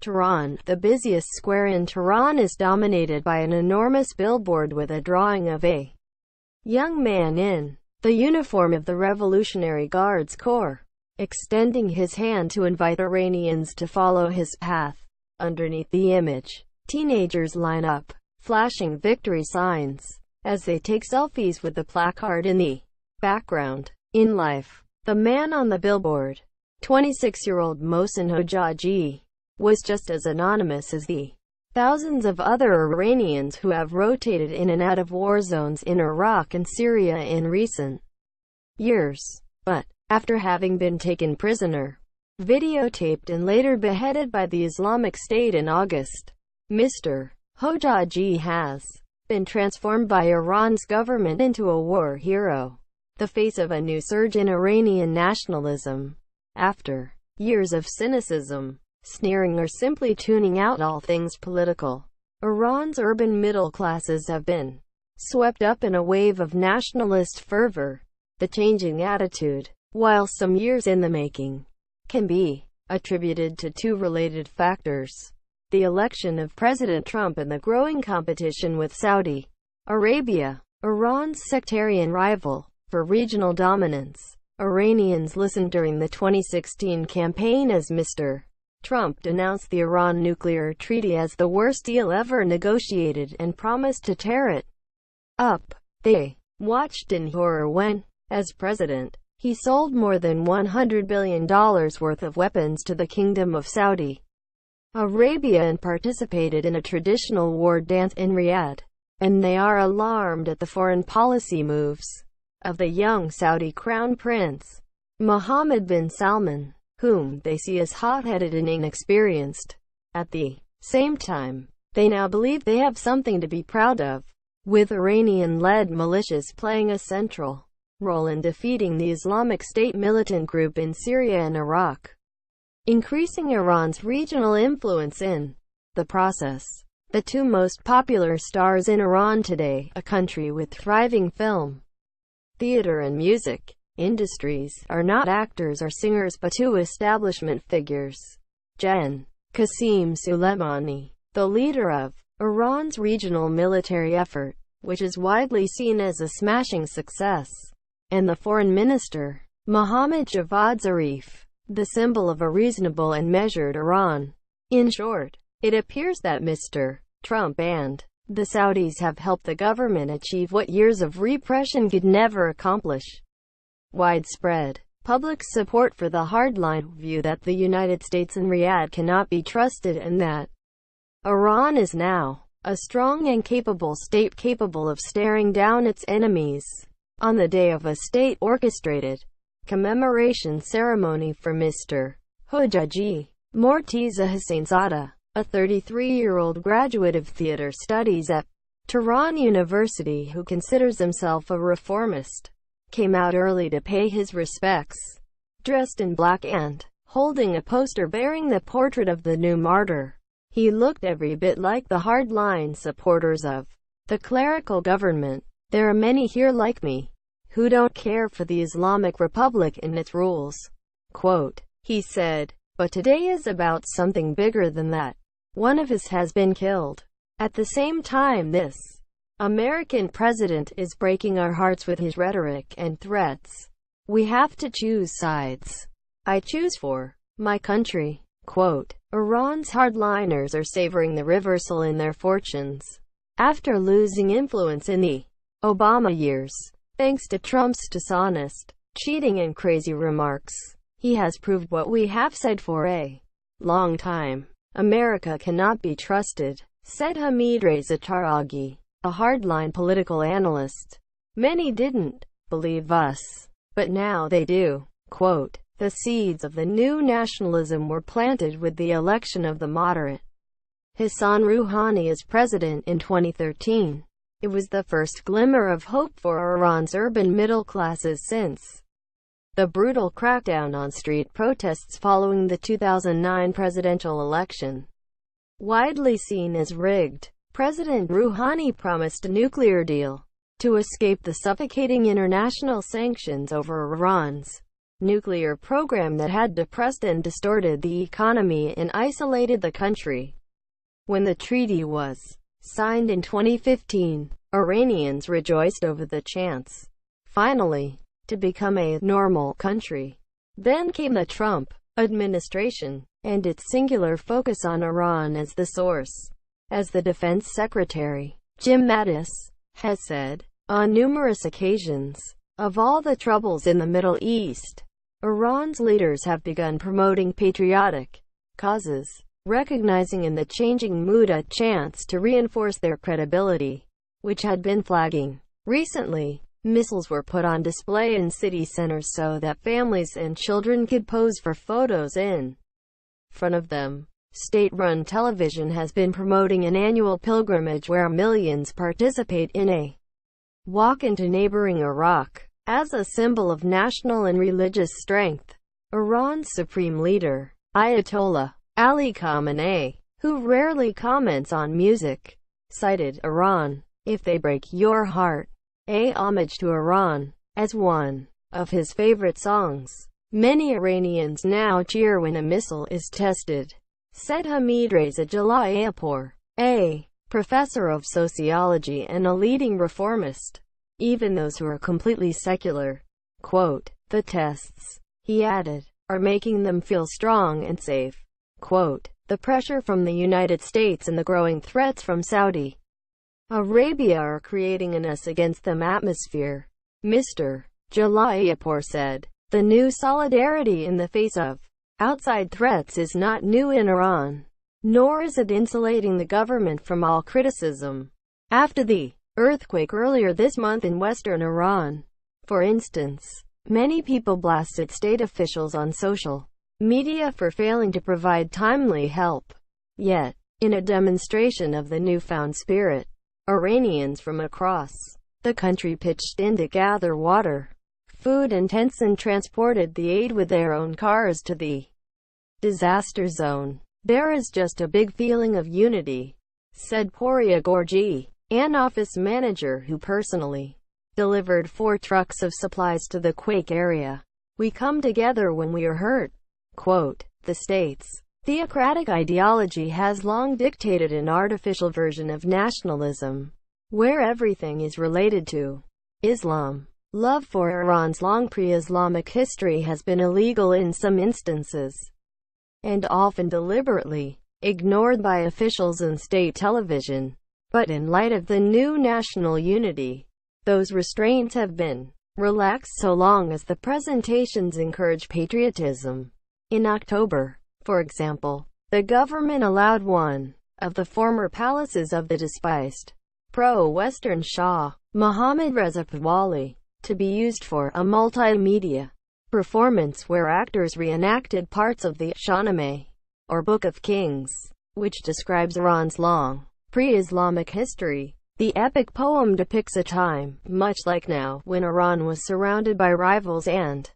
Tehran. The busiest square in Tehran is dominated by an enormous billboard with a drawing of a young man in the uniform of the Revolutionary Guards Corps, extending his hand to invite Iranians to follow his path. Underneath the image, teenagers line up, flashing victory signs, as they take selfies with the placard in the background. In life, the man on the billboard, 26-year-old Mohsen Hojaji, was just as anonymous as the thousands of other Iranians who have rotated in and out of war zones in Iraq and Syria in recent years. But, after having been taken prisoner, videotaped and later beheaded by the Islamic State in August, Mr. Hojaji has been transformed by Iran's government into a war hero, the face of a new surge in Iranian nationalism. After years of cynicism, sneering or simply tuning out all things political, Iran's urban middle classes have been swept up in a wave of nationalist fervor. The changing attitude, while some years in the making, can be attributed to two related factors: the election of President Trump and the growing competition with Saudi Arabia, Iran's sectarian rival, for regional dominance. Iranians listened during the 2016 campaign as Mr. Trump denounced the Iran nuclear treaty as the worst deal ever negotiated and promised to tear it up. They watched in horror when, as president, he sold more than $100 billion worth of weapons to the Kingdom of Saudi Arabia and participated in a traditional war dance in Riyadh. And they are alarmed at the foreign policy moves of the young Saudi Crown Prince, Mohammed bin Salman, whom they see as hot-headed and inexperienced. At the same time, they now believe they have something to be proud of, with Iranian-led militias playing a central role in defeating the Islamic State militant group in Syria and Iraq, increasing Iran's regional influence in the process. The two most popular stars in Iran today, a country with thriving film, theater and music industries, are not actors or singers but two establishment figures. Gen. Qasem Soleimani, the leader of Iran's regional military effort, which is widely seen as a smashing success, and the foreign minister, Mohammad Javad Zarif, the symbol of a reasonable and measured Iran. In short, it appears that Mr. Trump and the Saudis have helped the government achieve what years of repression could never accomplish: widespread public support for the hardline view that the United States and Riyadh cannot be trusted and that Iran is now a strong and capable state capable of staring down its enemies. On the day of a state-orchestrated commemoration ceremony for Mr. Hojaji, Morteza Hossainzadeh, a 33-year-old graduate of theater studies at Tehran University who considers himself a reformist, came out early to pay his respects, dressed in black and holding a poster bearing the portrait of the new martyr. He looked every bit like the hardline supporters of the clerical government. "There are many here like me, who don't care for the Islamic Republic and its rules," quote, he said. But today is about something bigger than that. One of us has been killed. At the same time, this American president is breaking our hearts with his rhetoric and threats. We have to choose sides. I choose for my country. Quote, Iran's hardliners are savoring the reversal in their fortunes. After losing influence in the Obama years, thanks to Trump's dishonest, cheating and crazy remarks, he has proved what we have said for a long time: America cannot be trusted, said Hamid Reza Taraghi, a hardline political analyst. Many didn't believe us, but now they do. Quote, the seeds of the new nationalism were planted with the election of the moderate Hassan Rouhani as president in 2013. It was the first glimmer of hope for Iran's urban middle classes since the brutal crackdown on street protests following the 2009 presidential election. Widely seen as rigged, President Rouhani promised a nuclear deal to escape the suffocating international sanctions over Iran's nuclear program that had depressed and distorted the economy and isolated the country. When the treaty was signed in 2015, Iranians rejoiced over the chance, finally, to become a normal country. Then came the Trump administration, and its singular focus on Iran as the source. As the Defense Secretary, Jim Mattis, has said, on numerous occasions, of all the troubles in the Middle East, Iran's leaders have begun promoting patriotic causes, recognizing in the changing mood a chance to reinforce their credibility, which had been flagging. Recently, missiles were put on display in city centers so that families and children could pose for photos in front of them. State-run television has been promoting an annual pilgrimage where millions participate in a walk into neighboring Iraq, as a symbol of national and religious strength. Iran's supreme leader, Ayatollah Ali Khamenei, who rarely comments on music, cited Iran, If They Break Your Heart, a homage to Iran, as one of his favorite songs. Many Iranians now cheer when a missile is tested, said Hamid Reza Jalalpour, a professor of sociology and a leading reformist. Even those who are completely secular, quote, the tests, he added, are making them feel strong and safe. Quote, the pressure from the United States and the growing threats from Saudi Arabia are creating an us against them atmosphere, Mr. Jalalpour said. The new solidarity in the face of outside threats is not new in Iran, nor is it insulating the government from all criticism. After the earthquake earlier this month in western Iran, for instance, many people blasted state officials on social media for failing to provide timely help. Yet, in a demonstration of the newfound spirit, Iranians from across the country pitched in to gather water, food and tents and transported the aid with their own cars to the disaster zone. There is just a big feeling of unity, said Poria Gorgi, an office manager who personally delivered 4 trucks of supplies to the quake area. We come together when we are hurt. Quote, the state's theocratic ideology has long dictated an artificial version of nationalism, where everything is related to Islam. Love for Iran's long pre-Islamic history has been illegal in some instances, and often deliberately ignored by officials and state television. But in light of the new national unity, those restraints have been relaxed so long as the presentations encourage patriotism. In October, for example, the government allowed one of the former palaces of the despised pro-Western Shah, Mohammad Reza Pahlavi, to be used for a multimedia performance where actors reenacted parts of the Shahnameh, or Book of Kings, which describes Iran's long pre-Islamic history. The epic poem depicts a time, much like now, when Iran was surrounded by rivals and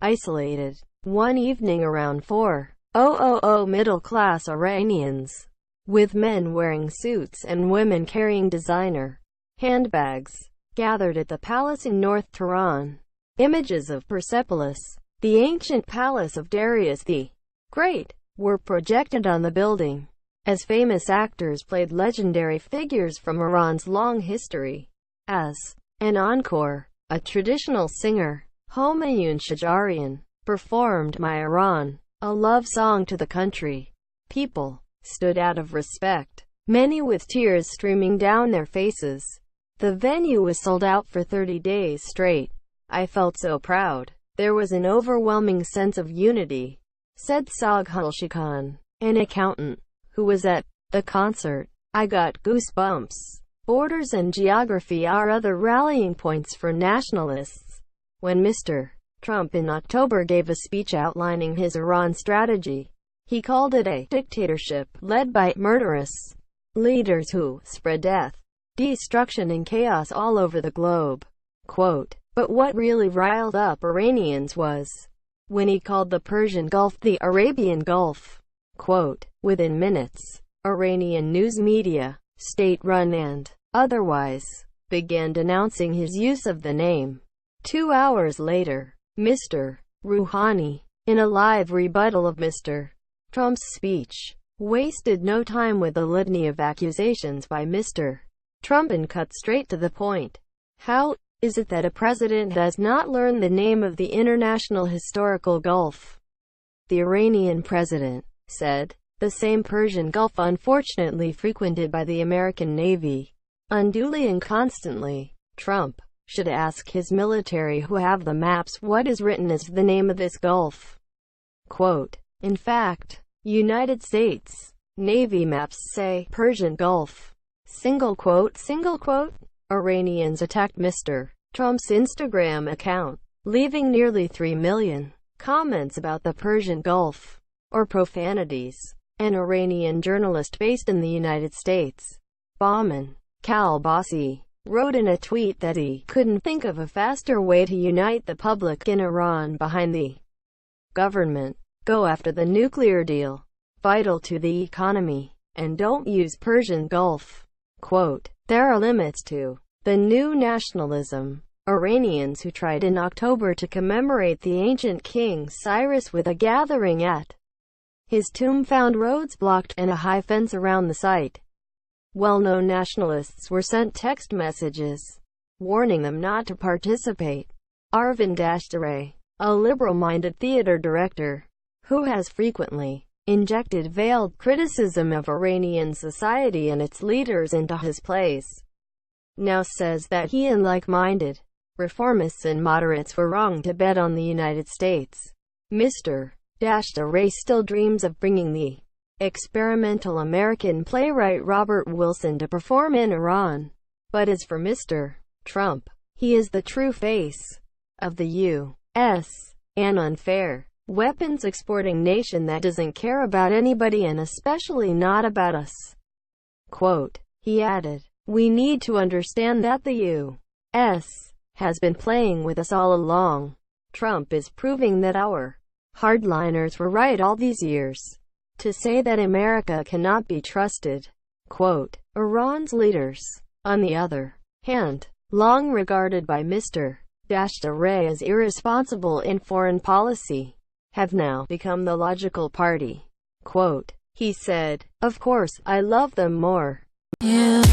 isolated. One evening around 4:00 middle-class Iranians, with men wearing suits and women carrying designer handbags, gathered at the palace in North Tehran. Images of Persepolis, the ancient palace of Darius the Great, were projected on the building, as famous actors played legendary figures from Iran's long history. As an encore, a traditional singer, Homayun Shajarian, performed My Iran, a love song to the country. People stood out of respect, many with tears streaming down their faces. The venue was sold out for 30 days straight. I felt so proud. There was an overwhelming sense of unity, said Saghul Shikan, an accountant, who was at the concert. I got goosebumps. Borders and geography are other rallying points for nationalists. When Mr. Trump in October gave a speech outlining his Iran strategy, he called it a dictatorship led by murderous leaders who spread death, destruction and chaos all over the globe. Quote, but what really riled up Iranians was when he called the Persian Gulf the Arabian Gulf. Quote, within minutes, Iranian news media, state-run and otherwise, began denouncing his use of the name. 2 hours later, Mr. Rouhani, in a live rebuttal of Mr. Trump's speech, wasted no time with a litany of accusations by Mr. Trump and cut straight to the point. How is it that a president does not learn the name of the International Historical Gulf? The Iranian president said, the same Persian Gulf unfortunately frequented by the American Navy, unduly and constantly. Trump should ask his military who have the maps what is written as the name of this Gulf. Quote, in fact, United States Navy maps say Persian Gulf. Single quote, single quote. Iranians attacked Mr. Trump's Instagram account, leaving nearly 3 million comments about the Persian Gulf, or profanities. An Iranian journalist based in the United States, Bahman Kalbasi, wrote in a tweet that he couldn't think of a faster way to unite the public in Iran behind the government. Go after the nuclear deal, vital to the economy, and don't use Persian Gulf. Quote, there are limits to the new nationalism. Iranians who tried in October to commemorate the ancient king Cyrus with a gathering at his tomb found roads blocked and a high fence around the site. Well-known nationalists were sent text messages warning them not to participate. Arvind Dashtare, a liberal-minded theater director, who has frequently injected veiled criticism of Iranian society and its leaders into his plays, now says that he and like-minded reformists and moderates were wrong to bet on the United States. Mr. Dashtare still dreams of bringing the experimental American playwright Robert Wilson to perform in Iran. But as for Mr. Trump, he is the true face of the U.S., an unfair weapons exporting nation that doesn't care about anybody and especially not about us. Quote, he added, we need to understand that the U.S. has been playing with us all along. Trump is proving that our hardliners were right all these years to say that America cannot be trusted. Quote, Iran's leaders, on the other hand, long regarded by Mr. Dashtare as irresponsible in foreign policy, have now become the logical party. Quote, he said, of course, I love them more. Yeah.